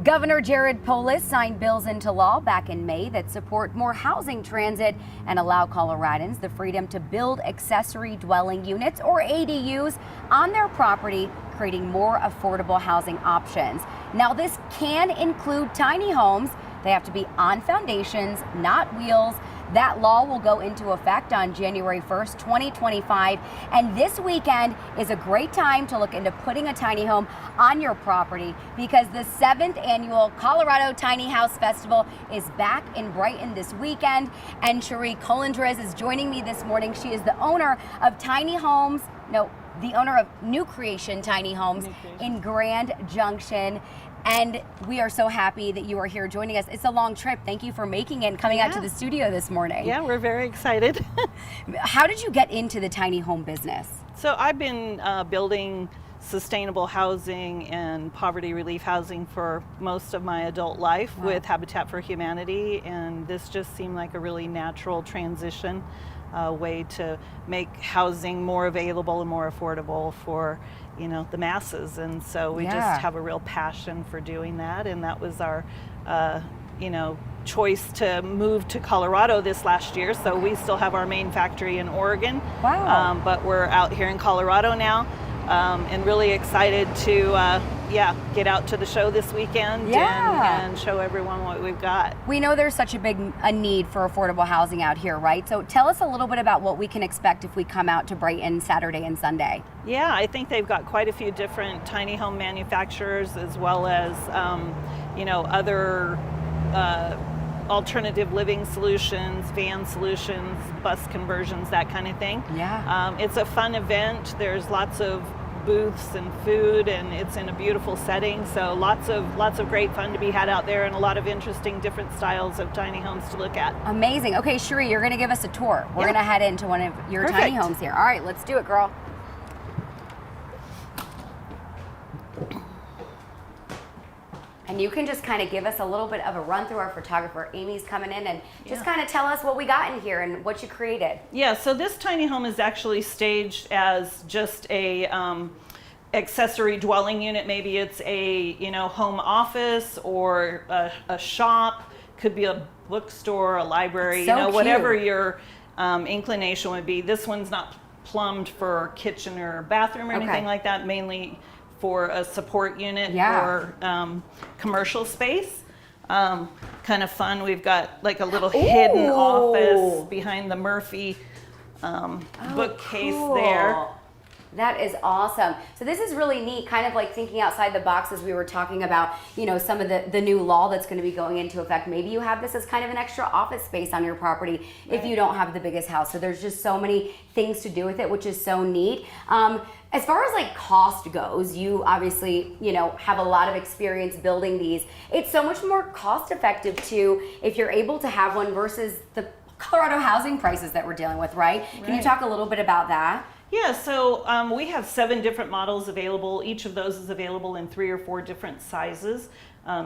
Governor Jared Polis signed bills into law back in May that support more housing transit and allow Coloradans the freedom to build accessory dwelling units, or ADUs, on their property, creating more affordable housing options. Now, this can include tiny homes. They have to be on foundations, not wheels. That law will go into effect on January 1st, 2025. And this weekend is a great time to look into putting a tiny home on your property, because the 7th annual Colorado Tiny House Festival is back in Brighton this weekend. And Cherie Colindres is joining me this morning. She is the owner of the owner of New Creation Tiny Homes in Grand Junction. And we are so happy that you are here joining us. It's a long trip. Thank you for making it and coming out to the studio this morning. Yeah, we're very excited. How did you get into the tiny home business? So I've been building sustainable housing and poverty relief housing for most of my adult life with Habitat for Humanity, and this just seemed like a really natural transition way to make housing more available and more affordable for the masses. And so we just have a real passion for doing that, and that was our choice to move to Colorado this last year. So we still have our main factory in Oregon, but we're out here in Colorado now, and really excited to get out to the show this weekend and show everyone what we've got. We know there's such a need for affordable housing out here, right? So tell us a little bit about what we can expect if we come out to Brighton Saturday and Sunday. Yeah, I think they've got quite a few different tiny home manufacturers, as well as other alternative living solutions, van solutions, bus conversions, that kind of thing. It's a fun event. There's lots of booths and food, and it's in a beautiful setting, so lots of great fun to be had out there, and a lot of interesting different styles of tiny homes to look at. Amazing. Okay, Cherie, you're going to give us a tour. We're going to head into one of your tiny homes here. All right, let's do it, girl. And you can just kind of give us a little bit of a run through. Our photographer Amy's coming in, and just kind of tell us what we got in here and what you created. Yeah, so this tiny home is actually staged as just a accessory dwelling unit. Maybe it's a home office or a shop, could be a bookstore, a library, whatever your inclination would be. This one's not plumbed for kitchen or bathroom or anything like that, mainly for a support unit or commercial space. Kind of fun. We've got like a little hidden office behind the Murphy bookcase there. That is awesome. So this is really neat, kind of like thinking outside the box, as we were talking about, some of the new law that's going to be going into effect. Maybe you have this as kind of an extra office space on your property if you don't have the biggest house. So there's just so many things to do with it, which is so neat. As far as like cost goes, you obviously, have a lot of experience building these. It's so much more cost effective too if you're able to have one versus the Colorado housing prices that we're dealing with, right? Can you talk a little bit about that? Yeah, so we have 7 different models available. Each of those is available in 3 or 4 different sizes,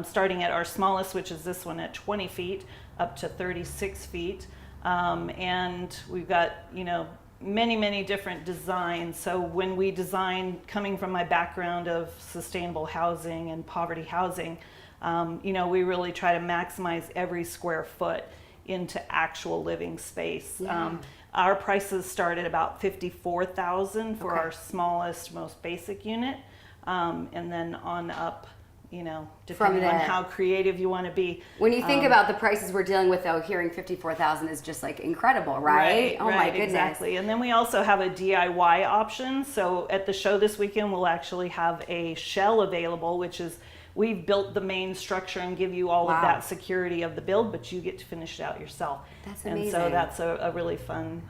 starting at our smallest, which is this one at 20 feet, up to 36 feet. And we've got, many different designs. So when we design, coming from my background of sustainable housing and poverty housing, we really try to maximize every square foot into actual living space. Our prices start at about $54,000 for our smallest, most basic unit, and then on up, depending on how creative you want to be. When you think about the prices we're dealing with, though, hearing $54,000 is just like incredible, right? Oh my goodness. Exactly. And then we also have a DIY option. So at the show this weekend, we'll actually have a shell available, which is we've built the main structure and give you all of that security of the build, but you get to finish it out yourself. That's amazing. And so that's a really fun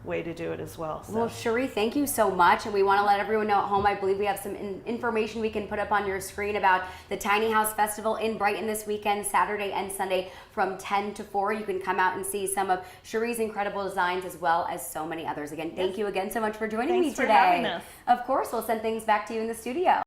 way to do it as well. So. Well, Cherie, thank you so much. And we want to let everyone know at home, I believe we have some information we can put up on your screen about the Tiny House Festival in Brighton this weekend, Saturday and Sunday from 10 to 4. You can come out and see some of Cherie's incredible designs, as well as so many others. Again, thank you again so much for joining me today. Thanks for having us. Of course, we'll send things back to you in the studio.